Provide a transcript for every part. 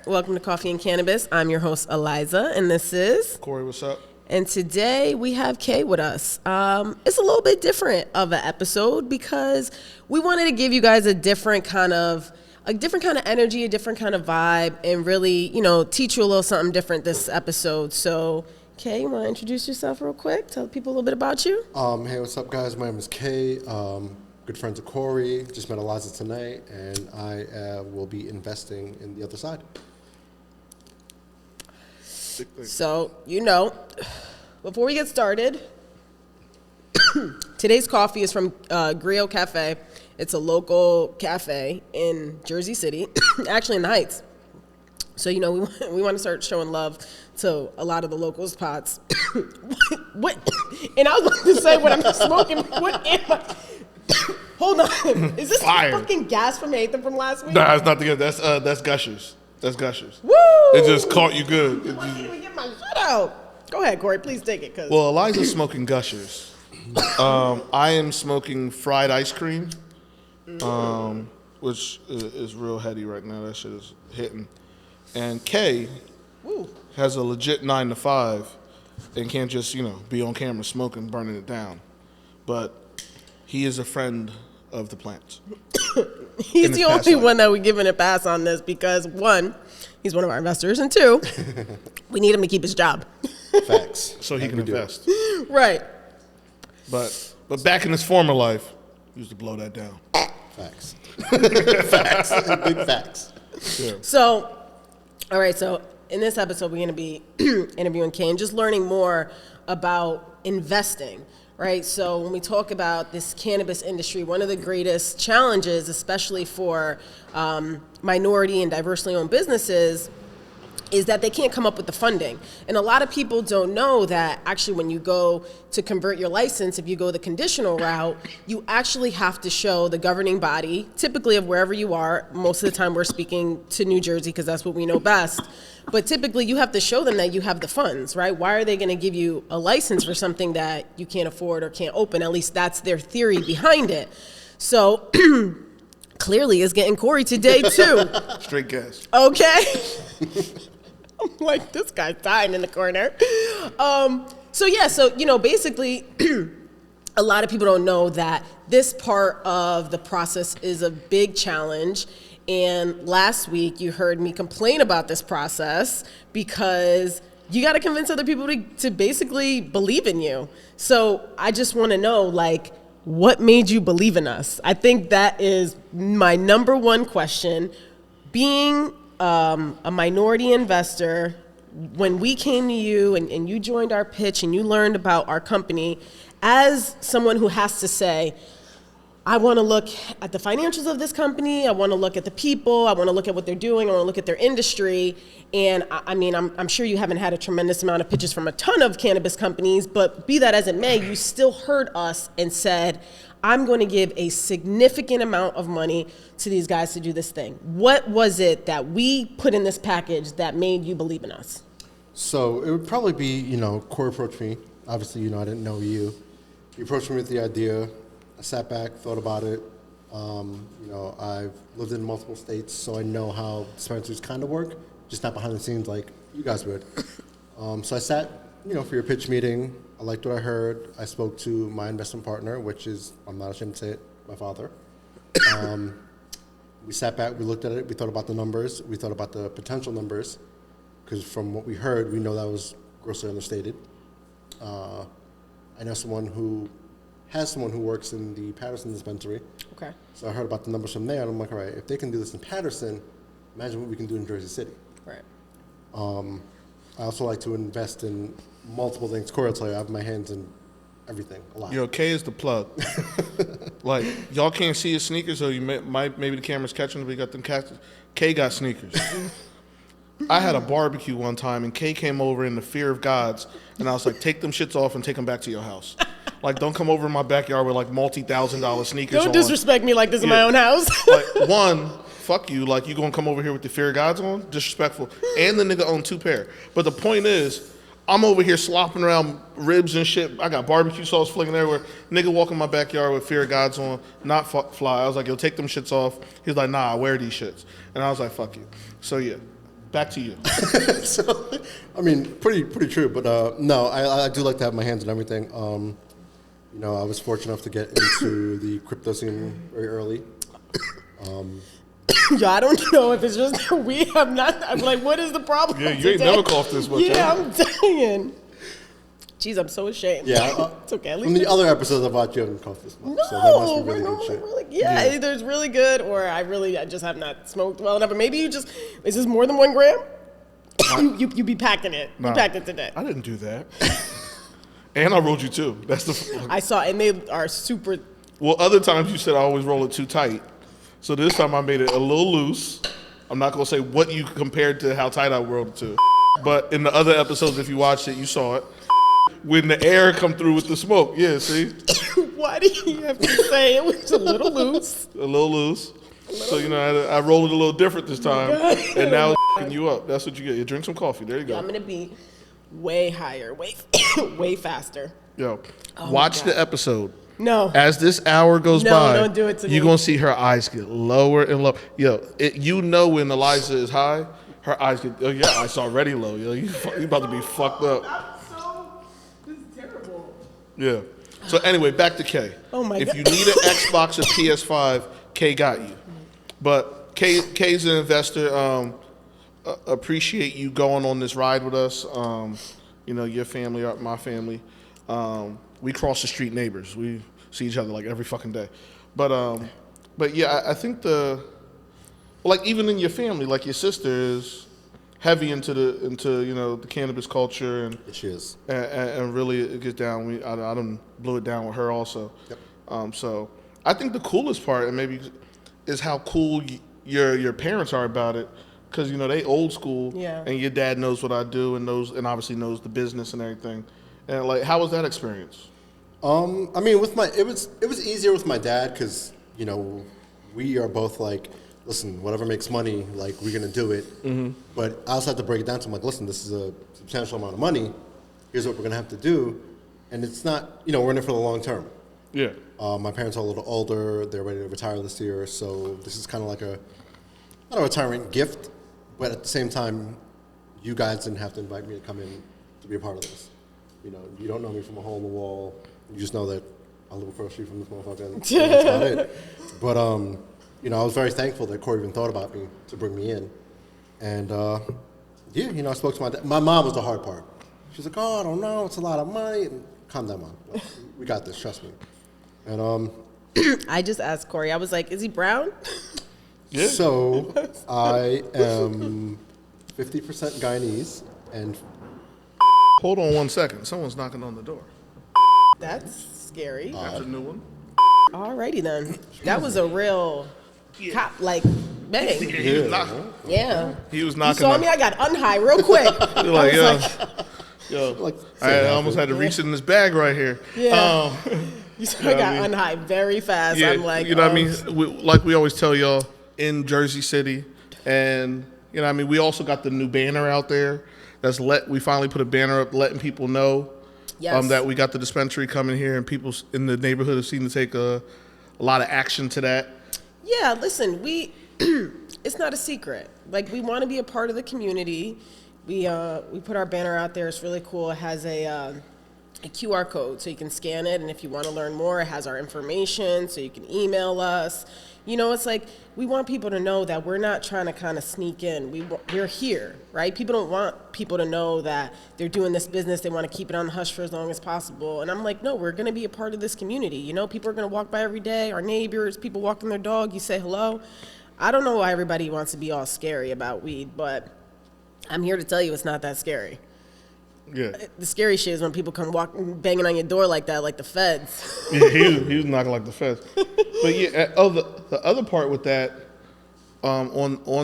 Welcome to Coffee and Cannabis. I'm your host, Alyza, and this is... Corey, what's up? And today we have Kay with us. It's a little bit different of an episode because we wanted to give you guys a different kind of energy, a different kind of vibe, and really, teach you a little something different this episode. So, Kay, you want to introduce yourself real quick? Tell people a little bit about you. Hey, what's up, guys? My name is Kay. Good friends of Corey. Just met Alyza tonight, and I will be investing in the other side. So, before we get started, today's coffee is from Griot Cafe. It's a local cafe in Jersey City, actually in the Heights. So, we want to start showing love to a lot of the local spots. What? And I was going to say what I'm smoking. What am I? Hold on. Is this fucking gas from Nathan from last week? Nah, it's not the good. That's Gushers. That's Gushers. Woo! It just caught you good. I can't even get my shit out. Go ahead, Corey. Please take it. Well, Alyza's smoking Gushers. I am smoking fried ice cream, which is real heady right now. That shit is hitting. And Kay has a legit 9 to 5 and can't just, be on camera smoking, burning it down. But he is a friend of the plants. He's the only one that we're giving a pass on this because, one, he's one of our investors, and two, we need him to keep his job. Facts. So he can invest. Right. But back in his former life, he used to blow that down. Facts. Facts. Big facts. Yeah. So, all right, so in this episode, we're going to be interviewing Kay and just learning more about investing. Right, so when we talk about this cannabis industry, one of the greatest challenges, especially for minority and diversely owned businesses, is that they can't come up with the funding. And a lot of people don't know that actually when you go to convert your license, if you go the conditional route, you actually have to show the governing body, typically of wherever you are. Most of the time we're speaking to New Jersey because that's what we know best. But typically you have to show them that you have the funds, right? Why are they going to give you a license for something that you can't afford or can't open? At least that's their theory behind it. So clearly it's getting Corey today too. Straight gas. Okay. I'm like, this guy's dying in the corner. Basically, a lot of people don't know that this part of the process is a big challenge. And last week, you heard me complain about this process because you got to convince other people to basically believe in you. So I just want to know, what made you believe in us? I think that is my number one question. Being a minority investor, when we came to you and you joined our pitch and you learned about our company, as someone who has to say, I want to look at the financials of this company, I want to look at the people, I want to look at what they're doing, I want to look at their industry, and I'm sure you haven't had a tremendous amount of pitches from a ton of cannabis companies, but be that as it may, you still heard us and said, I'm going to give a significant amount of money to these guys to do this thing. What was it that we put in this package that made you believe in us? So it would probably be, Corey approached me. Obviously, I didn't know you. He approached me with the idea. I sat back, thought about it. I've lived in multiple states, so I know how dispensaries kind of work, just not behind the scenes like you guys would. So I sat, for your pitch meeting. I liked what I heard. I spoke to my investment partner, which is, I'm not ashamed to say it, my father. We sat back, we looked at it, we thought about the numbers, we thought about the potential numbers, because from what we heard, we know that was grossly understated. I know someone who works in the Patterson dispensary. Okay. So I heard about the numbers from there, and I'm like, all right, if they can do this in Patterson, imagine what we can do in Jersey City. Right. I also like to invest in multiple things. Corey will tell you, I have my hands in everything, a lot. Yo, Kay is the plug. Y'all can't see his sneakers, so maybe the camera's catching them, but you got them catching. Kay got sneakers. I had a barbecue one time, and Kay came over in the fear of gods, and I was like, take them shits off and take them back to your house. Don't come over in my backyard with multi-$1,000 sneakers on. Don't disrespect me like this in my own house. One, fuck you. You gonna come over here with the fear of gods on? Disrespectful. And the nigga owned 2 pair. But the point is, I'm over here slopping around ribs and shit. I got barbecue sauce flinging everywhere. Nigga walk in my backyard with fear of gods on, not fly. I was like, yo, take them shits off. He was like, nah, I wear these shits. And I was like, fuck you. So yeah, Back to you. So, I mean, pretty true. But no, I do like to have my hands on everything. You know, I was fortunate enough to get into the crypto scene very early. Yo, I don't know if it's just that we have not. I'm like, what is the problem? Yeah, you ain't never coughed this much. Yeah, I'm dying. Jeez, I'm so ashamed. Yeah, it's okay. At From least the other episodes, I watched you haven't coughed this much. no, So that must be we're really good normally shit. really either it's really good or I just have not smoked well enough. Or maybe is this more than 1 gram? you be packing it. Nah, you packed it today. I didn't do that. And I rolled you too. That's the. I saw, and they are super. Well, other times you said I always roll it too tight. So this time I made it a little loose. I'm not gonna say what you compared to how tight I rolled it to. But in the other episodes, if you watched it, you saw it. When the air come through with the smoke. Yeah, see? Why do you have to say it was a little loose? A little loose. So, you know, I rolled it a little different this time. And now it's f***ing you up. That's what you get. You drink some coffee. There you go. I'm going to be way higher, way faster. Yo, watch the episode. No. As this hour goes No, by, don't do it to me. you're going to see her eyes get lower and lower. Yo, you know when Alyza is high, her eyes get, oh, yeah, eyes already low. Yo, you about to be fucked up. This is terrible. Yeah. So anyway, back to K. Oh my if God. you need an Xbox or PS5, K got you. But K's an investor. Appreciate you going on this ride with us. You know, your family, my family. We cross the street neighbors. We see each other like every fucking day. But yeah, I think like even in your family, like your sister is heavy into you know the cannabis culture and She is. and really it gets down. I done blew it down with her also. Yep. So I think the coolest part, and maybe, is how cool your parents are about it, because you know they old school. Yeah. And your dad knows what I do and obviously knows the business and everything. And like, how was that experience? I mean, it was easier with my dad because you know we are both like, listen, whatever makes money, like we're gonna do it. Mm-hmm. But I also have to break it down to him, like, listen, this is a substantial amount of money. Here's what we're gonna have to do, and it's not, you know, we're in it for the long term. Yeah. My parents are a little older; they're ready to retire this year, so this is kind of like not a retirement gift, but at the same time, you guys didn't have to invite me to come in to be a part of this. You know, you don't know me from a hole in the wall. You just know that I live across the street from this motherfucker. And that's about it. But you know, I was very thankful that Corey even thought about me to bring me in. And yeah, you know, I spoke to my dad. My mom was the hard part. She's like, "Oh, I don't know, it's a lot of money." And calm down, Mom. We got this, trust me. And I just asked Corey, I was like, is he brown? Yeah. so I am 50% Guyanese and Hold on 1 second. Someone's knocking on the door. That's scary. That's a new one. Alrighty then. That was a real cop, like, bang. He was knocking. Yeah. He was You knocking. saw me, I got unhigh real quick. You're like, I was yo, like, yo. like, I almost had to reach in this bag right here. Yeah. You saw I know what got I mean? unhigh very fast. Yeah, I'm like, you know what I mean? Like we always tell y'all, in Jersey City, and you know what I mean? We also got the new banner out there. We finally put a banner up letting people know Yes. that we got the dispensary coming here, and people in the neighborhood have seen to take a lot of action to that. Yeah, listen, it's not a secret. Like, we want to be a part of the community. We put our banner out there. It's really cool. It has a QR code, so you can scan it, and if you want to learn more, it has our information, so you can email us. You know, it's like, we want people to know that we're not trying to kind of sneak in. We're here, right? People don't want people to know that they're doing this business. They want to keep it on the hush for as long as possible. And I'm like, no, we're going to be a part of this community. You know, people are going to walk by every day, our neighbors, people walking their dog, you say hello. I don't know why everybody wants to be all scary about weed, but I'm here to tell you it's not that scary. Yeah, The scary shit is when people come banging on your door like that, like the feds. yeah, he was knocking like the feds. But yeah, the other part with that on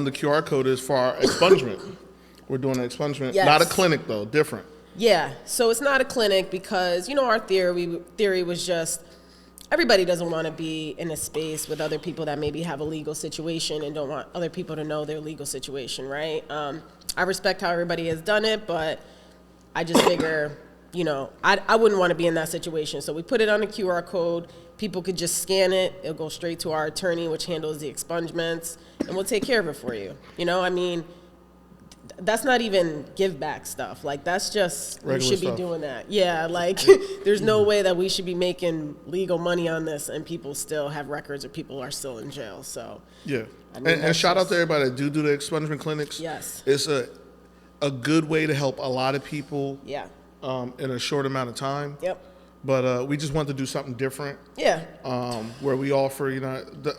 the QR code is for our expungement. We're doing an expungement, Yes. not a clinic though, different. Yeah, so it's not a clinic because, you know, our theory was just everybody doesn't want to be in a space with other people that maybe have a legal situation and don't want other people to know their legal situation, right? I respect how everybody has done it, but I just figure, you know, I wouldn't want to be in that situation. So we put it on a QR code. People could just scan it. It'll go straight to our attorney, which handles the expungements, and we'll take care of it for you. You know, I mean, that's not even give back stuff. Like, that's just, we Regular should stuff. be doing that. Yeah, like, there's no way that we should be making legal money on this and people still have records or people are still in jail. So, Yeah. I mean, And that's shout out just- to everybody that do the expungement clinics. Yes. It's a good way to help a lot of people Yeah. in a short amount of time. Yep. But we just wanted to do something different Yeah. where we offer,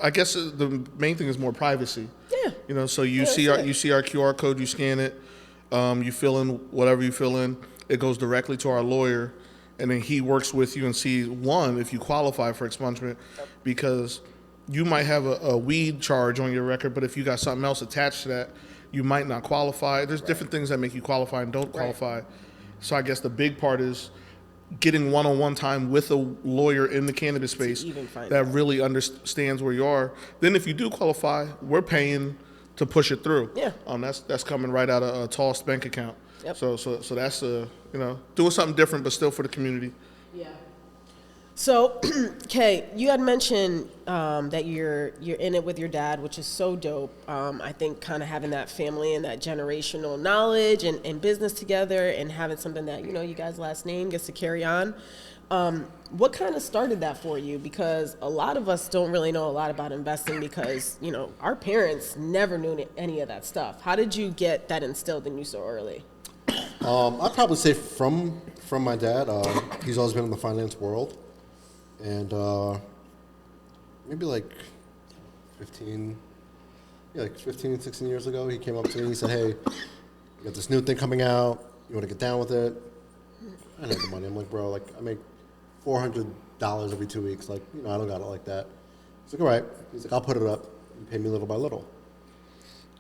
I guess the main thing is more privacy. Yeah. So you Yeah, see that's our it. you see our QR code, you scan it, you fill in whatever you fill in, it goes directly to our lawyer, and then he works with you and sees, one, if you qualify for expungement, because you might have a weed charge on your record, but if you got something else attached to that, you might not qualify. There's different things that make you qualify and don't qualify. So I guess the big part is getting one-on-one time with a lawyer in the cannabis space even find that really understands where you are. Then if you do qualify, we're paying to push it through. Yeah. That's coming right out of a tossed bank account. Yep. So that's doing something different, but still for the community. Yeah. So, Kay, you had mentioned that you're in it with your dad, which is so dope. I think kind of having that family and that generational knowledge and business together and having something that, you guys' last name gets to carry on. What kind of started that for you? Because a lot of us don't really know a lot about investing because, our parents never knew any of that stuff. How did you get that instilled in you so early? I'd probably say from my dad. He's always been in the finance world. And maybe like 15, 16 years ago, he came up to me and he said, hey, you got this new thing coming out. You want to get down with it? I need the money. I'm like, bro, like I make $400 every 2 weeks. Like, I don't got it like that. He's like, all right. He's like, I'll put it up. You pay me little by little.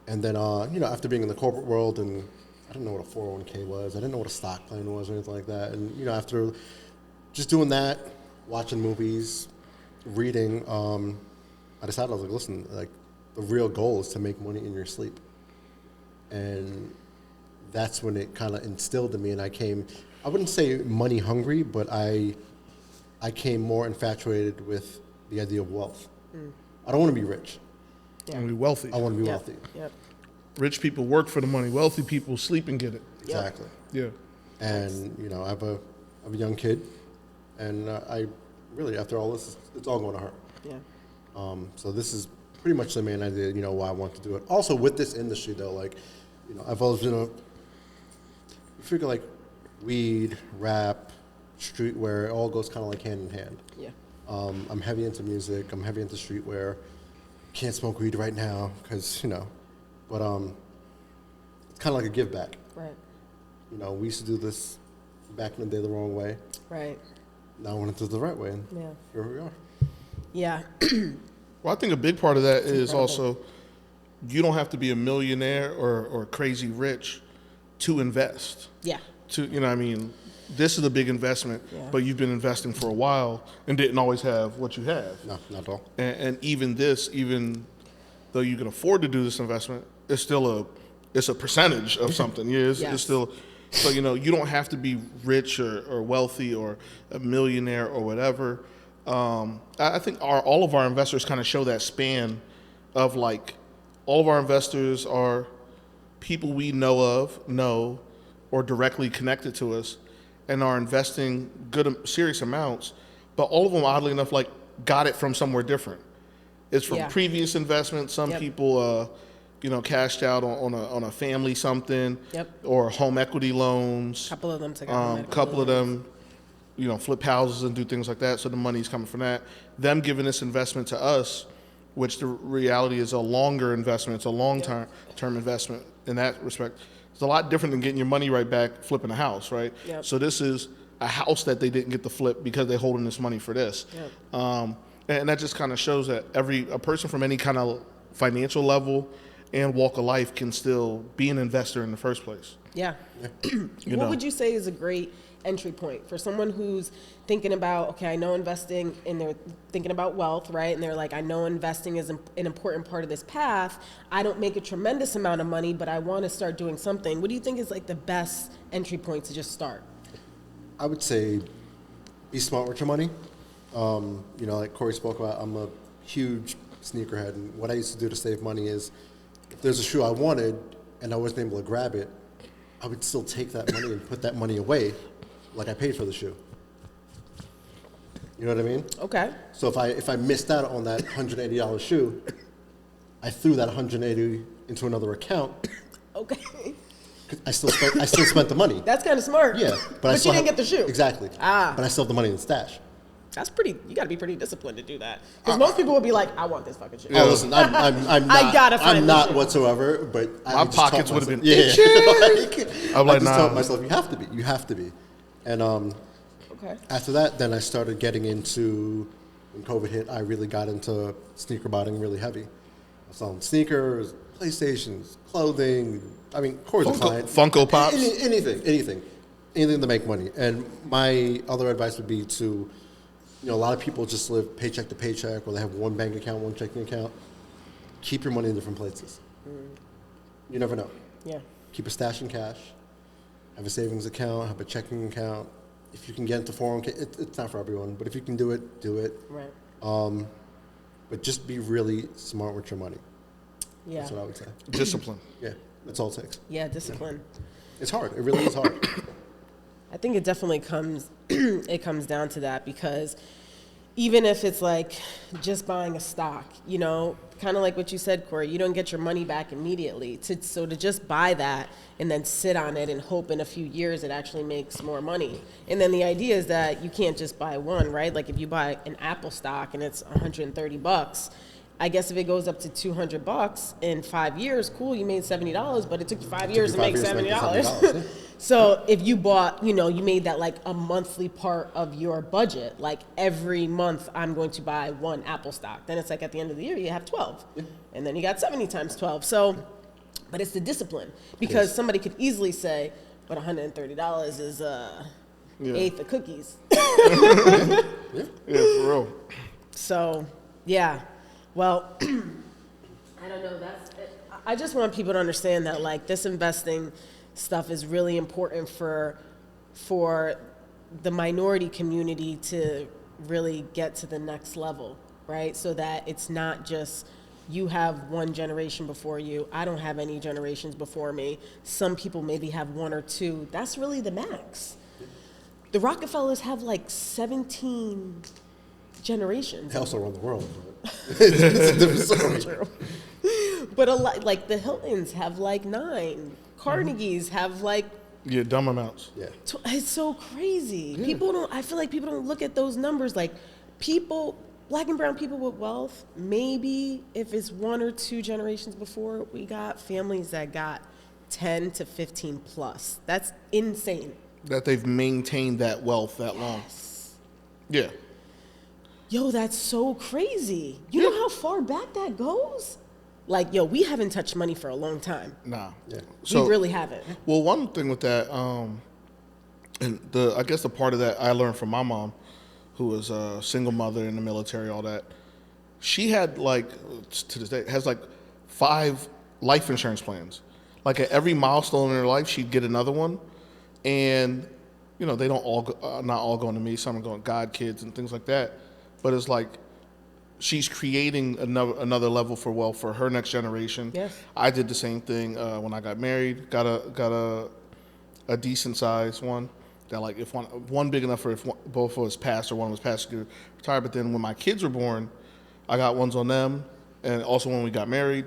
And then, after being in the corporate world and I didn't know what a 401k was. I didn't know what a stock plan was or anything like that. And, after just doing that, watching movies, reading, I decided, I was like, listen, like the real goal is to make money in your sleep. And that's when it kind of instilled in me and I wouldn't say money hungry, but I came more infatuated with the idea of wealth. I don't want to be rich. I want to be wealthy. I want to be wealthy. Yep. Rich people work for the money. Wealthy people sleep and get it. Exactly. Yeah. And, I have a young kid. And I really, after all this, it's all going to her. Yeah. So this is pretty much the main idea, why I want to do it. Also with this industry, though, like, I've always been you figure like weed, rap, streetwear, it all goes kind of like hand in hand. Yeah. I'm heavy into music. I'm heavy into streetwear. Can't smoke weed right now because, but it's kind of like a give back. Right. We used to do this back in the day the wrong way. Right. Now I want to do it the right way, and Yeah. here we are. Yeah. Well, I think a big part of that is incredible. also you don't have to be a millionaire or crazy rich to invest. Yeah. This is a big investment, Yeah. but you've been investing for a while and didn't always have what you have. No, not at all. And even though you can afford to do this investment, it's still a percentage of something. Yeah, it's Yes. still. So, you don't have to be rich or wealthy or a millionaire or whatever. I think all of our investors kind of show that span of like, all of our investors are people we know or directly connected to us and are investing good, serious amounts. But all of them, oddly enough, like got it from somewhere different. It's from Yeah. previous investments. Some Yep. people, cashed out on a family something, Yep. or home equity loans. Couple of them took Couple of them, flip houses and do things like that. So the money's coming from that. Them giving this investment to us, which the reality is a longer investment. It's a long-term investment in that respect. It's a lot different than getting your money right back flipping a house, right? Yep. So this is a house that they didn't get to flip because they're holding this money for this. Yep. And that just kind of shows that a person from any kind of financial level and walk of life can still be an investor in the first place. Yeah. You What know. would you say is a great entry point for someone who's thinking about, okay, I know investing, and they're thinking about wealth, right? And they're like, I know investing is an important part of this path. I don't make a tremendous amount of money, but I want to start doing something. What do you think is like the best entry point to just start? I would say be smart with your money. Like Corey spoke about, I'm a huge sneakerhead, and what I used to do to save money is, if there's a shoe I wanted, and I wasn't able to grab it, I would still take that money and put that money away like I paid for the shoe. You know what I mean? Okay. So if I missed out on that $180 shoe, I threw that $180 into another account. Okay. I still spent the money. That's kind of smart. Yeah, but you didn't get the shoe. Exactly. But I still have the money in the stash. That's pretty. You got to be pretty disciplined to do that. Because most people would be like, "I want this fucking shit." Oh, listen, I'm not. I gotta find I'm this not shit. whatsoever. But My pockets would have been itching. I'm like, I just nah. told myself, you have to be. You have to be. And Okay. after that, then I started getting into. When COVID hit, I really got into sneaker buying really heavy. I was selling sneakers, PlayStations, clothing. I mean, Corey's a client. Funko Pops. Anything to make money. And my other advice would be to, a lot of people just live paycheck to paycheck, or they have one bank account, one checking account. Keep your money in different places. You never know. Yeah. Keep a stash in cash. Have a savings account. Have a checking account. If you can get into 401k, it's not for everyone, but if you can do it, do it. Right. But just be really smart with your money. Yeah. That's what I would say. Discipline. Yeah, that's all it takes. Yeah, discipline. It's hard. It really is hard. I think it definitely comes down to that, because even if it's like just buying a stock, kind of like what you said, Corey, you don't get your money back immediately. So to just buy that and then sit on it and hope in a few years it actually makes more money. And then the idea is that you can't just buy one, right? Like if you buy an Apple stock and it's $130, I guess if it goes up to $200 in 5 years, cool, you made $70, but it took you 5 years to make $70. So if you bought, you made that like a monthly part of your budget, like every month I'm going to buy one Apple stock. Then it's like at the end of the year, you have 12. Yeah. And then you got 70 times 12. So, but it's the discipline, because somebody could easily say, but $130 is eighth of cookies. Yeah, for real. So, yeah. Well, I don't know. I just want people to understand that like this investing stuff is really important for the minority community to really get to the next level, right? So that it's not just you have one generation before you. I don't have any generations before me. Some people maybe have one or two. That's really the max. The Rockefellers have like 17 generations. They also run the world. It's a different story. But a lot, like the Hiltons have like 9. Carnegie's have like Dumb amounts. Yeah. It's so crazy. Yeah. I feel like people don't look at those numbers. Like black and brown people with wealth, maybe if it's 1 or 2 generations before, we got families that got 10 to 15 plus. That's insane. That they've maintained that wealth that long. Yeah. Yo, that's so crazy. You know how far back that goes? Like, yo, we haven't touched money for a long time. Nah. Yeah. We really haven't. Well, one thing with that, and I guess the part of that I learned from my mom, who was a single mother in the military, all that. She had like, to this day, has like 5 life insurance plans. Like at every milestone in her life, she'd get another one, and they don't all not all going to me. Some are going God kids and things like that. But it's like she's creating another level for wealth for her next generation. Yes. I did the same thing when I got married. Got a decent size one that like if one big enough for if both of us passed or one was passed to retire. But then when my kids were born, I got ones on them, and also when we got married,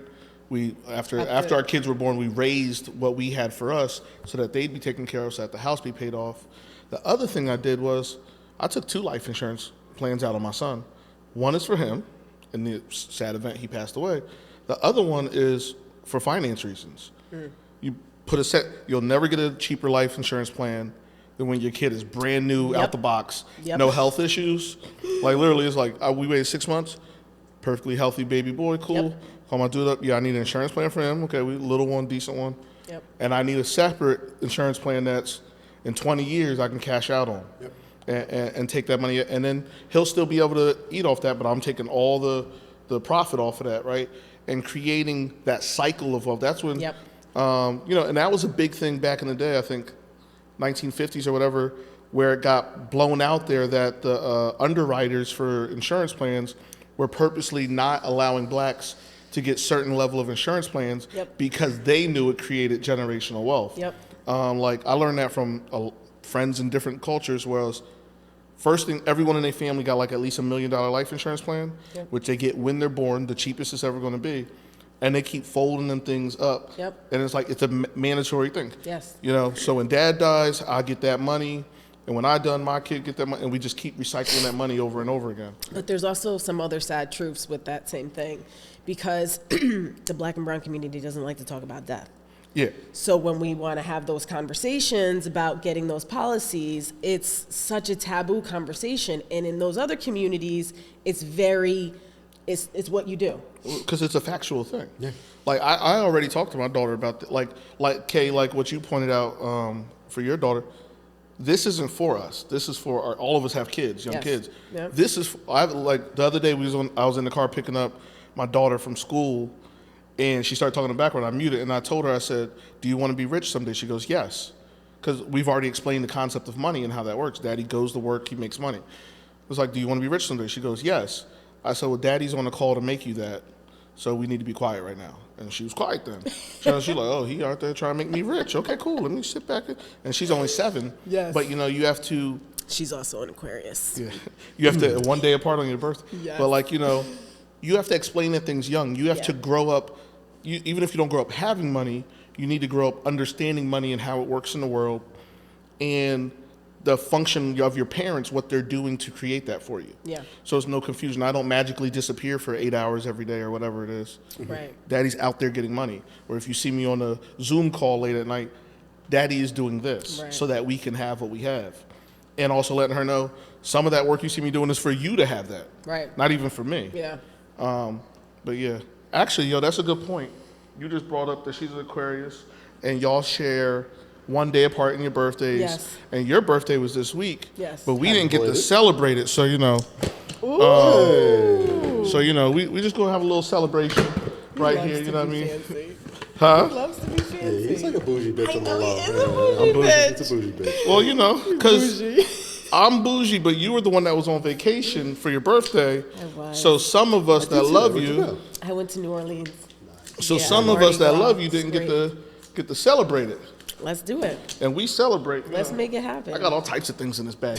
we after our kids were born, we raised what we had for us so that they'd be taken care of, so that the house be paid off. The other thing I did was I took 2 life insurance plans out on my son. One is for him, in the sad event he passed away. The other one is for finance reasons. You put you'll never get a cheaper life insurance plan than when your kid is brand new out the box, no health issues. Like literally, it's like we waited 6 months, perfectly healthy baby boy, cool. Call my dude up. Yeah, I need an insurance plan for him. Okay, little one, decent one. Yep. And I need a separate insurance plan that's in 20 years I can cash out on. Yep. And take that money, and then he'll still be able to eat off that, but I'm taking all the profit off of that, right? And creating that cycle of wealth. That's when, and that was a big thing back in the day, I think 1950s or whatever, where it got blown out there that the underwriters for insurance plans were purposely not allowing blacks to get certain level of insurance plans Yep. because they knew it created generational wealth. Yep. Like I learned that from friends in different cultures, whereas first thing, everyone in their family got like at least $1 million life insurance plan, Yep. which they get when they're born, the cheapest it's ever going to be. And they keep folding them things up. Yep. And it's like, it's a mandatory thing. Yes. You know, so when dad dies, I get that money. And when I done, my kid get that money. And we just keep recycling that money over and over again. But there's also some other sad truths with that same thing, because the Black and brown community doesn't like to talk about death. Yeah. So when we want to have those conversations about getting those policies, it's such a taboo conversation. And in those other communities, it's what you do. Because it's a factual thing. Yeah. Like I already talked to my daughter about like Kay, like what you pointed out for your daughter. This isn't for us. This is for all of us have kids, young Yes. kids. Yep. This is like the other day I was in the car picking up my daughter from school, and she started talking in the background. I muted, and I told her, I said, "Do you want to be rich someday?" She goes, "Yes," because we've already explained the concept of money and how that works. Daddy goes to work, he makes money. I was like, "Do you want to be rich someday?" She goes, "Yes." I said, "Well, Daddy's on a call to make you that, so we need to be quiet right now." And she was quiet then. So she's like, "Oh, he out there trying to make me rich. Okay, cool. Let me sit back." And she's only 7. Yes. But you have to. She's also an Aquarius. Yeah. You have to one day apart on your birthday. Yes. But you have to explain that things young. You have to grow up. Even if you don't grow up having money, you need to grow up understanding money and how it works in the world, and the function of your parents, what they're doing to create that for you. Yeah. So it's no confusion. I don't magically disappear for 8 hours every day or whatever it is. Right. Daddy's out there getting money. Or if you see me on a Zoom call late at night, Daddy is doing this Right. so that we can have what we have. And also letting her know some of that work you see me doing is for you to have that. Right. Not even for me. Yeah. But yeah, actually, that's a good point. You just brought up that she's an Aquarius, and y'all share one day apart in your birthdays. Yes. And your birthday was this week. Yes. But we didn't get to belated. celebrate it, so Ooh. so we just gonna have a little celebration right Loves here. to You know what I be mean? fancy. Huh? Loves to be Yeah, fancy. he's like a bougie bitch I on the know he low. is a Yeah, bougie I'm bougie. bitch. It's a bougie bitch. Well, because Bougie. I'm bougie, but you were the one that was on vacation for your birthday. I was. So some of us that love you, I went to New Orleans. so Yeah, some of Mardi us that Gras. love you didn't It's get to celebrate it, Let's do it. and we celebrate. Let's make it happen. I got all types of things in this bag.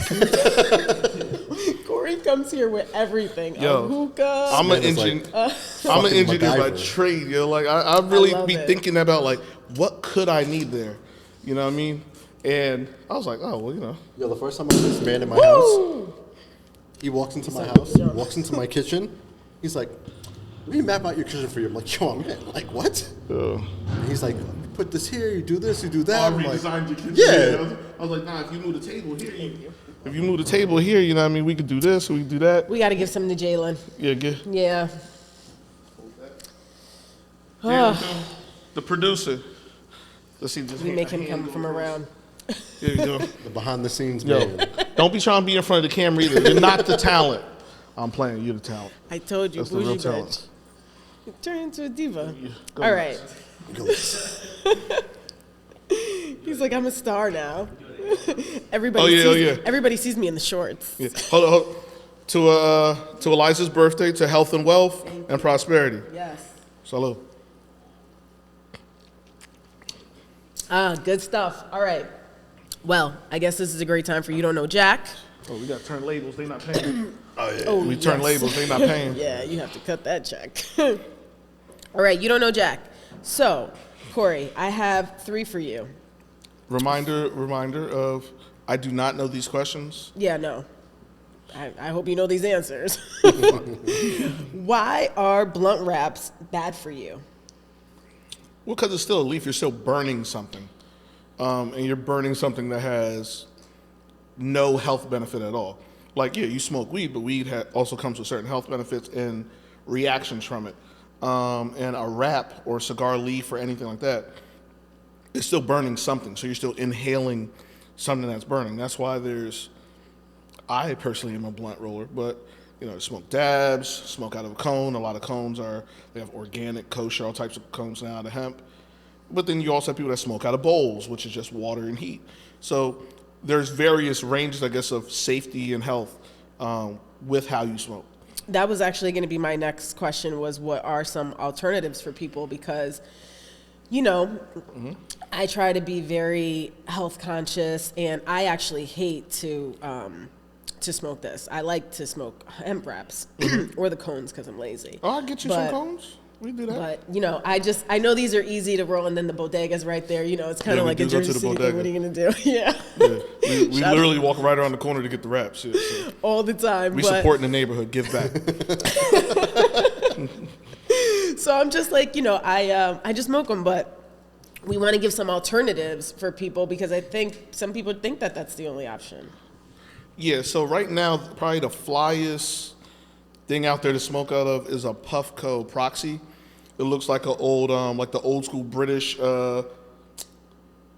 Corey comes here with everything. Yo, a hookah. I'm an Man is like engineer. I'm an fucking engineer by MacGyver. trade. Like I really love be it. thinking about what could I need there. You know what I mean? And I was like, oh well, Yo, the first time I met this man in my house, he walks into my house, walks into my kitchen. He's like, "Let me map out your kitchen for you." I'm like, "Yo, I'm like, what?" And he's like, "You put this here, you do this, you do that." I'm like, your kitchen. yeah. I was like, nah. If you move the table here, if you move the table here, you know what I mean? We could do this. We could do that. We got to give some to Jalen. Yeah, get. Yeah. The producer. Let's see. We make him come from around. Here you go. the behind the scenes Yo, man. don't be trying to be in front of the camera either. You're not the talent. I'm playing. You're the talent. I told you, That's the real bougie talent. bitch. You turn into a diva. Go All nuts. right. He's like, I'm a star now. Everybody Oh, sees, yeah. Everybody sees me in the shorts. Yeah. Hold on. To Alyza's birthday, to health and wealth and prosperity. Yes. Salud. Good stuff. All right. Well, I guess this is a great time for You Don't Know Jack. Oh, we got to turn labels. They not paying. Oh, We turn yes. labels. They not paying. Yeah, you have to cut that check. All right, You Don't Know Jack. So, Corey, I have 3 for you. Reminder of, I do not know these questions. Yeah, no. I hope you know these answers. Why are blunt wraps bad for you? Well, because it's still a leaf. You're still burning something. And you're burning something that has no health benefit at all. Like, yeah, you smoke weed, but weed also comes with certain health benefits and reactions from it. And a wrap or cigar leaf or anything like that, it's still burning something. So you're still inhaling something that's burning. That's why I personally am a blunt roller, but smoke dabs, smoke out of a cone. A lot of cones they have organic, kosher, all types of cones now out of hemp. But then you also have people that smoke out of bowls, which is just water and heat. So there's various ranges, I guess, of safety and health with how you smoke. that was actually going to be my next question, was what are some alternatives for people? Because, you know, I try to be very health conscious, and I actually hate to smoke this. I like to smoke hemp wraps or the cones because I'm lazy. Oh, I'll get you some cones. We do that. But, you know, I know these are easy to roll, and then the bodega's right there. You know, it's kind of like a Jersey City thing. What are you going to do? Yeah. We literally walk right around the corner to get the wraps. Yeah, so. All the time. We support in the neighborhood. Give back. So I'm just like, you know, I just smoke them, but we want to give some alternatives for people because I think some people think that that's the only option. Yeah, so right now, probably the flyest thing out there to smoke out of is a Puffco Proxy. It looks like an old, like the old school British, what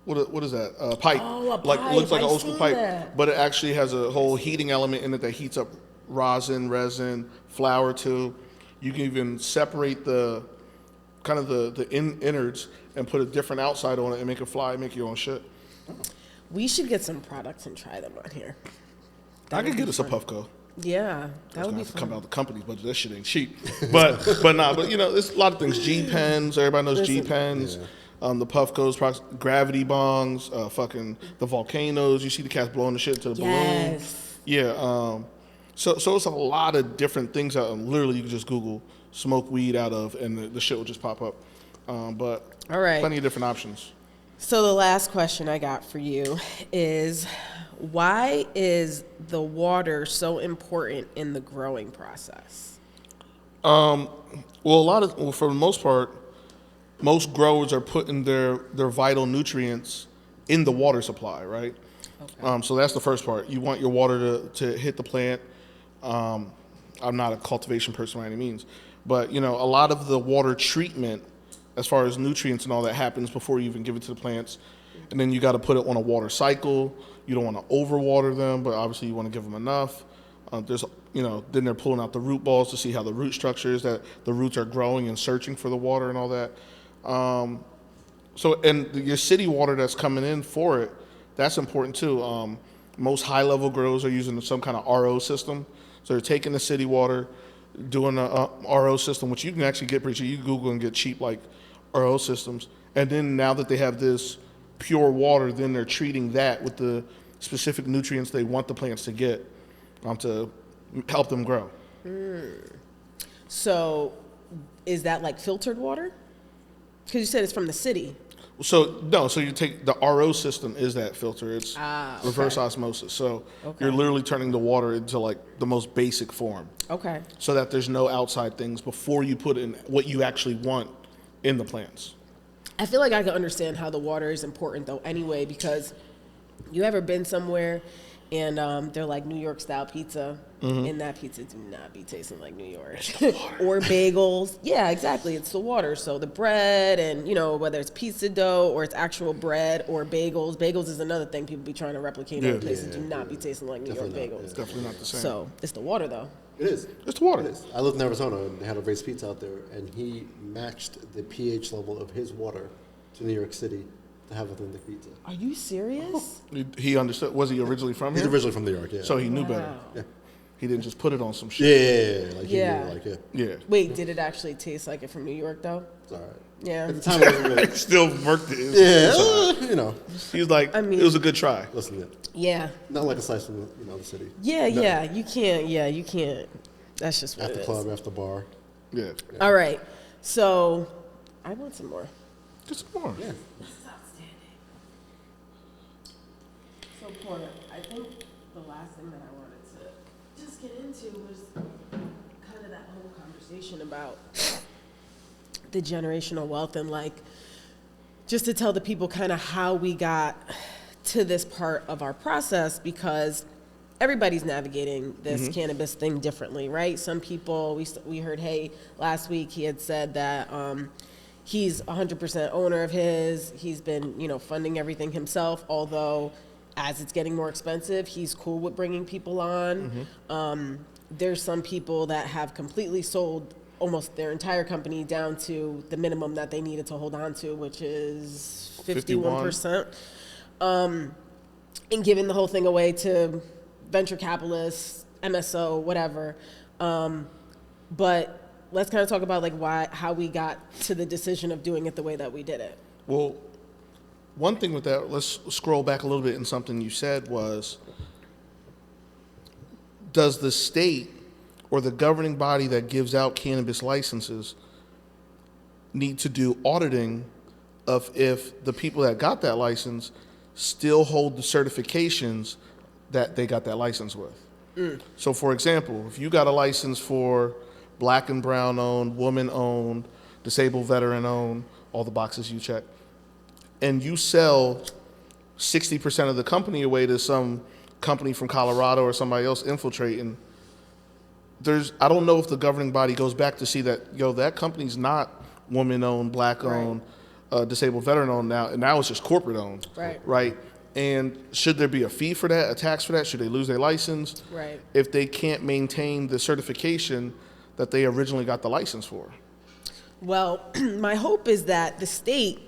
is that? Pipe. Oh, a like pipe. Looks like an I've old school seen pipe, that. but it actually has a whole heating element in it that heats up resin, flour too. You can even separate the kind of the innards and put a different outside on it and make it fly, make your own shit. We should get some products and try them on here. I could get us a Puffco. Yeah, that would be Have to fun. come out the company's budget. That shit ain't cheap. But you know, there's a lot of things. G pens. Everybody knows G pens. Yeah. The Puffcos, gravity bongs, fucking the volcanoes. You see the cats blowing the shit into the balloon. Yeah. So it's a lot of different things out. Literally, you can just Google smoke weed out of, and the shit will just pop up. But all right, plenty of different options. So the last question I got for you is, why is the water so important in the growing process? Well, for the most part, most growers are putting their vital nutrients in the water supply, right? Okay. So that's the first part. You want your water to hit the plant. I'm not a cultivation person by any means, but you know, a lot of the water treatment, as far as nutrients and all that, happens before you even give it to the plants, and then you got to put it on a water cycle. You don't want to overwater them, but obviously you want to give them enough. Then they're pulling out the root balls to see how the root structure is, that the roots are growing and searching for the water and all that. And your city water that's coming in for it, that's important too. Most high-level growers are using some kind of RO system. So they're taking the city water, doing a RO system, which you can actually get pretty cheap. You can Google and get cheap like RO systems. And then now that they have this pure water, then they're treating that with the specific nutrients they want the plants to get to help them grow. So is that like filtered water? Because you said it's from the city. So you take the RO system is that filter. It's reverse osmosis. So you're literally turning the water into like the most basic form. Okay. So that there's no outside things before you put in what you actually want in the plants. I feel like I can understand how the water is important though anyway, because you ever been somewhere and they're like New York style pizza, and that pizza do not be tasting like New York. Or bagels. Yeah, exactly. It's the water. So the bread and, you know, whether it's pizza dough or it's actual bread or bagels. Bagels is another thing people be trying to replicate. Other places do not be tasting like New York bagels. It's definitely not the same. So it's the water though. It is. It's the water. It is. I lived in Arizona and they had a raised pizza out there, and he matched the pH level of his water to New York City to have authentic pizza. Are you serious? He understood. Was he originally from here? He's originally from New York, yeah. So he knew better. Yeah. He didn't just put it on some shit. Yeah. Yeah. Wait, did it actually taste like it from New York though? It's all right. Yeah. At the time, it wasn't really. Still worked it. You know. He was like, it was a good try. Listen, yeah. Not like a slice from the city. Yeah, no. Yeah. You can't. That's just what it is. After club, after bar. Yeah. All right. So, I want some more. Get some more. Yeah. This is outstanding. So, Porter, I think the last thing that I wanted to just get into was kind of that whole conversation about the generational wealth and like just to tell the people kind of how we got to this part of our process, because everybody's navigating this cannabis thing differently, right? Some people, we heard, hey, last week he had said that he's 100% owner of his. He's been, funding everything himself, although as it's getting more expensive, he's cool with bringing people on. There's some people that have completely sold almost their entire company down to the minimum that they needed to hold on to, which is 51%. And giving the whole thing away to venture capitalists, MSO, whatever. But let's kind of talk about like how we got to the decision of doing it the way that we did it. Well, one thing with that, let's scroll back a little bit, and something you said was, does the state or the governing body that gives out cannabis licenses need to do auditing of if the people that got that license still hold the certifications that they got that license with? So, for example, if you got a license for Black and brown owned, woman owned, disabled veteran owned, all the boxes you check, and you sell 60% of the company away to some company from Colorado or somebody else infiltrating, I don't know if the governing body goes back to see that, that company's not woman owned, Black owned, disabled veteran owned now, and now it's just corporate owned. Right. And should there be a fee for that, a tax for that? Should they lose their license? Right. If they can't maintain the certification that they originally got the license for? Well, my hope is that the state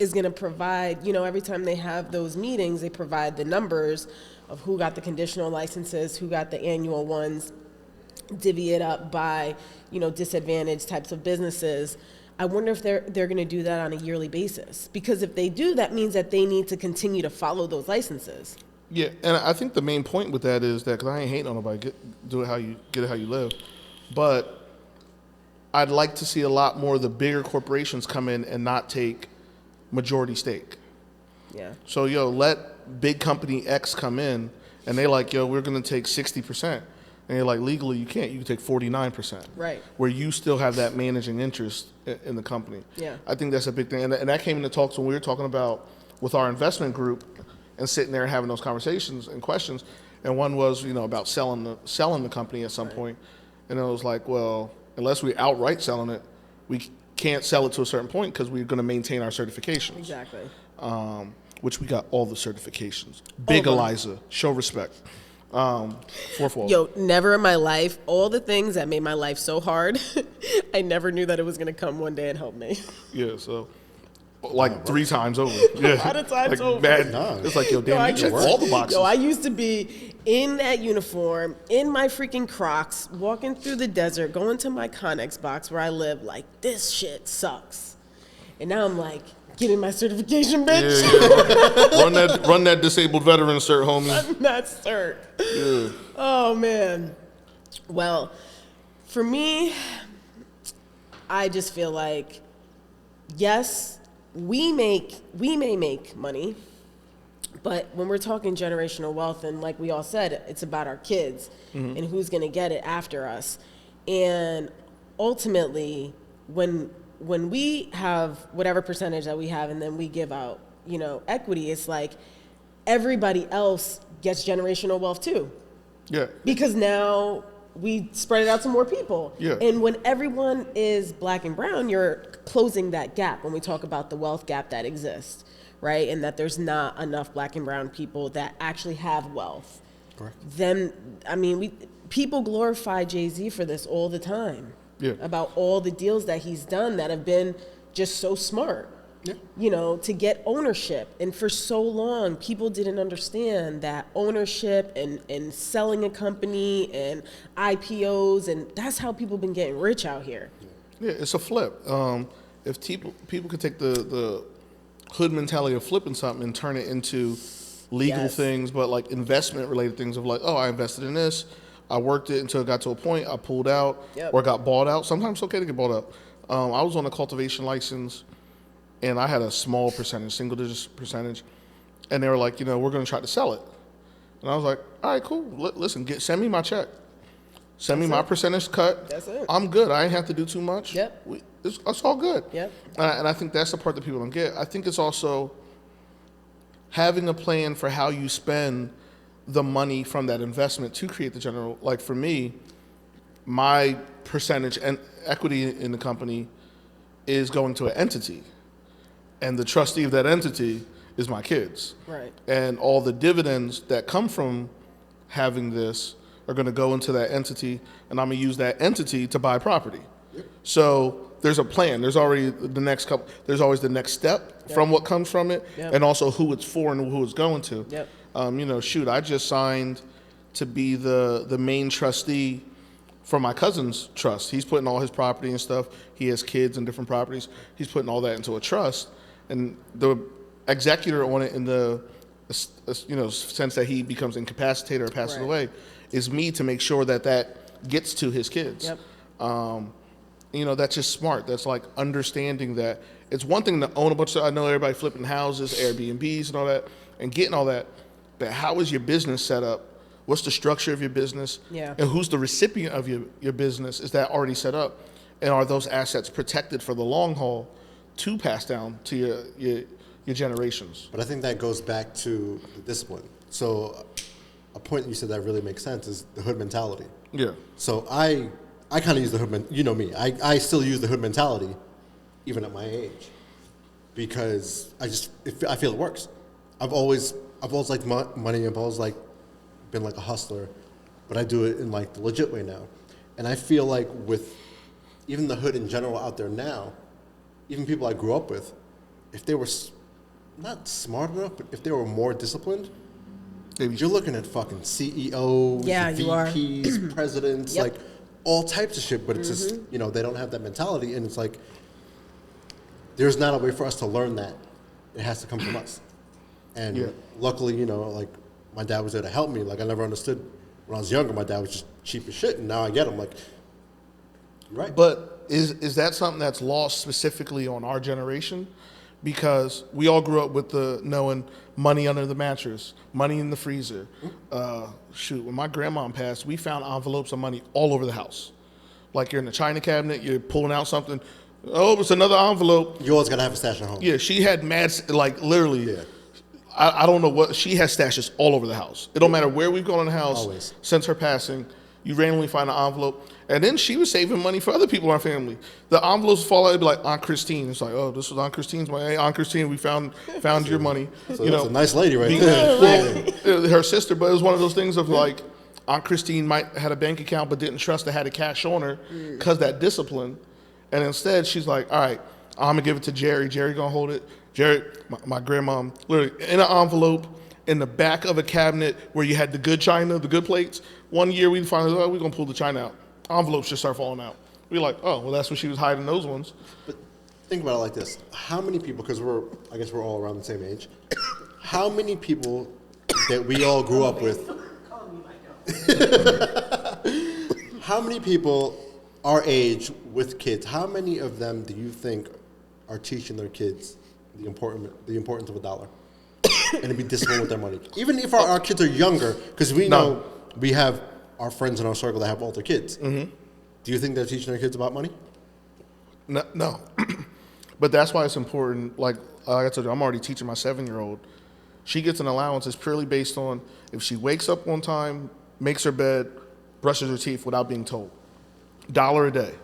is going to provide, every time they have those meetings, they provide the numbers of who got the conditional licenses, who got the annual ones, divvy it up by, disadvantaged types of businesses. I wonder if they're going to do that on a yearly basis. Because if they do, that means that they need to continue to follow those licenses. Yeah, and I think the main point with that is that, because I ain't hating on nobody, do it how you get it how you live, but I'd like to see a lot more of the bigger corporations come in and not take majority stake. Yeah. So, let big company X come in, and they like, we're going to take 60%. And you're like, legally, you can't. You can take 49%. Right. Where you still have that managing interest in the company. Yeah. I think that's a big thing. And that came into talks when we were talking about with our investment group and sitting there and having those conversations and questions. And one was, about selling the company at some point. And it was like, well, unless we outright selling it, we can't sell it to a certain point because we're going to maintain our certifications. Exactly. Which we got all the certifications. Big Alyza, show respect. Fourfold. Never in my life, all the things that made my life so hard, I never knew that it was going to come one day and help me. Yeah, so like 3 times over. Yeah. A lot of times over. Mad, it's like, damn, you check all the boxes. I used to be in that uniform, in my freaking Crocs, walking through the desert, going to my Connex box where I live, like, this shit sucks. And now I'm like, getting my certification, bitch. Yeah. run that disabled veteran cert, homie. Run that cert. Yeah. Oh, man. Well, for me, I just feel like, yes, we may make money, but when we're talking generational wealth, and like we all said, it's about our kids and who's going to get it after us. And ultimately, when we have whatever percentage that we have and then we give out, equity, it's like everybody else gets generational wealth too. Yeah. Because now we spread it out to more people. Yeah. And when everyone is Black and brown, you're closing that gap when we talk about the wealth gap that exists, right? And that there's not enough Black and brown people that actually have wealth. Correct. Then, people glorify Jay-Z for this all the time. Yeah. About all the deals that he's done that have been just so smart. Yeah. To get ownership. And for so long, people didn't understand that ownership and selling a company and IPOs, and that's how people been getting rich out here. Yeah, it's a flip. If people could take the hood mentality of flipping something and turn it into legal things, but like investment related things of like, I invested in this, I worked it until it got to a point, I pulled out or got bought out. Sometimes it's okay to get bought out. I was on a cultivation license, and I had a small percentage, single digit percentage, and they were like, we're going to try to sell it. And I was like, all right, cool. Listen, send me my check. Send me my percentage cut. That's it. I'm good. I ain't have to do too much. Yep. It's all good. Yep. And I think that's the part that people don't get. I think it's also having a plan for how you spend the money from that investment to create the general. Like for me, my percentage and equity in the company is going to an entity, and the trustee of that entity is my kids. Right. And all the dividends that come from having this are going to go into that entity, and I'm going to use that entity to buy property. Yep. So there's a plan. There's already there's always the next step from what comes from it, and also who it's for and who it's going to. Yep. I just signed to be the main trustee for my cousin's trust. He's putting all his property and stuff. He has kids and different properties. He's putting all that into a trust, and the executor on it in the sense that he becomes incapacitated or passes away is me to make sure that that gets to his kids. Yep. That's just smart. That's like understanding that it's one thing to own a bunch of, I know everybody flipping houses, Airbnbs and all that, and getting all that, but how is your business set up? What's the structure of your business? Yeah. And who's the recipient of your business? Is that already set up? And are those assets protected for the long haul to pass down to your generations? But I think that goes back to the discipline. So a point you said that really makes sense is the hood mentality. Yeah. So I kind of use the hood, you know me, I still use the hood mentality even at my age because I feel it works. I've always liked money. I've always been like a hustler, but I do it in like the legit way now. And I feel like with even the hood in general out there now, even people I grew up with, if they were not smart enough, but if they were more disciplined, you're looking at fucking CEOs, VPs, presidents, like all types of shit, but it's just, they don't have that mentality, and it's like, there's not a way for us to learn that. It has to come from us. And luckily, like, my dad was there to help me. Like, I never understood when I was younger, my dad was just cheap as shit, and now I get him, like, you're right. But is that something that's lost specifically on our generation? Because we all grew up with the knowing money under the mattress, money in the freezer. When my grandma passed, we found envelopes of money all over the house. Like you're in the china cabinet, you're pulling out something. Oh, it's another envelope. You always gotta have a stash at home. Yeah, she had literally. Yeah. I don't know what she has stashes all over the house. It don't matter where we've gone in the house Always. Since her passing. You randomly find an envelope. And then she was saving money for other people in our family. The envelopes fall out, it'd be like Aunt Christine. It's like, oh, this was Aunt Christine's money. Hey, Aunt Christine, we found your money. So that's a nice lady right there. Her sister, but it was one of those things of like, Aunt Christine might had a bank account but didn't trust that had a cash on her because that discipline. And instead, she's like, all right, I'm going to give it to Jerry. Jerry going to hold it. Jerry, my grandma, literally in an envelope in the back of a cabinet where you had the good china, the good plates. One year we finally, we're going to pull the china out. Envelopes just start falling out. We're like, oh, well, that's when she was hiding those ones. But think about it like this. How many people, because I guess we're all around the same age, how many people that we all grew up with, how many people our age with kids, how many of them do you think are teaching their kids the importance of a dollar and to be disciplined with their money? Even if our kids are younger, because we know we have our friends in our circle that have older kids. Mm-hmm. Do you think they're teaching their kids about money? No. But that's why it's important. Like I told you, I'm already teaching my 7-year-old. She gets an allowance. It's purely based on if she wakes up on time, makes her bed, brushes her teeth without being told. $1 a day.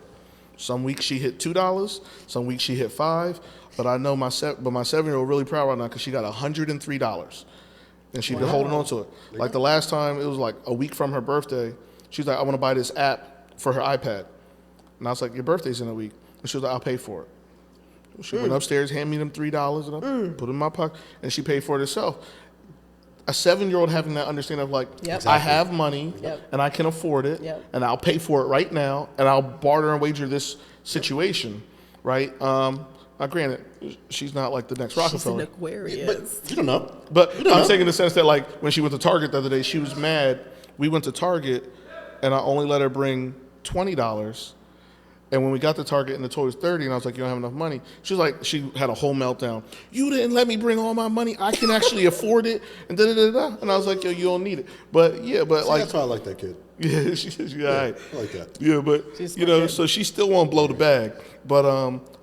Some weeks she hit $2. Some weeks she hit $5. But I know my 7-year-old really proud right now because she got $103. And she's been holding on to it. Like the last time, it was like a week from her birthday. She's like, I want to buy this app for her iPad. And I was like, your birthday's in a week. And she was like, I'll pay for it. She went upstairs, handed me them $3, and I put it in my pocket. And she paid for it herself. A 7-year-old having that understanding of like, I have money, and I can afford it, and I'll pay for it right now, and I'll barter and wager this situation, right? Granted, she's not like the next Rockefeller. She's an Aquarius. But you don't know. But I'm saying in the sense that like when she went to Target the other day, she was mad. We went to Target, and I only let her bring $20. And when we got to Target and the toy was $30, and I was like, you don't have enough money. She was like, she had a whole meltdown. You didn't let me bring all my money. I can actually afford it. And da-da-da-da. And I was like, yo, you don't need it. But yeah, but See, like. That's why I like that kid. Yeah, she says, yeah, all right. I like that. Yeah, but, so she still won't blow the bag. But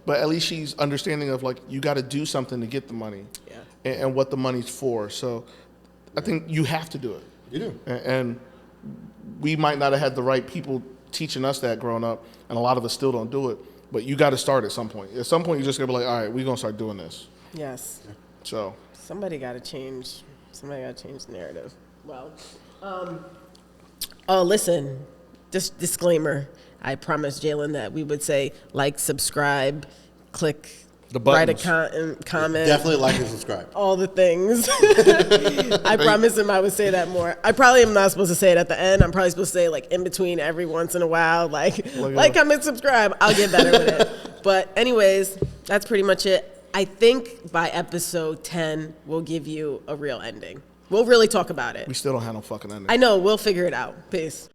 at least she's understanding of like, you got to do something to get the money. Yeah. And what the money's for. So I think you have to do it. You do. And we might not have had the right people teaching us that growing up, and a lot of us still don't do it. But you got to start at some point. At some point, you're just gonna be like, all right, we're gonna start doing this. Yes. So somebody got to change. Somebody got to change the narrative. Well, listen. Just disclaimer. I promised Jalen that we would say like, subscribe, click The write a buttons. comment. Definitely like and subscribe. All the things. I promised him I would say that more. I probably am not supposed to say it at the end. I'm probably supposed to say like in between every once in a while, like comment, subscribe. I'll get better with it. But anyways, that's pretty much it. I think by episode 10, we'll give you a real ending. We'll really talk about it. We still don't have no fucking ending. I know. We'll figure it out. Peace.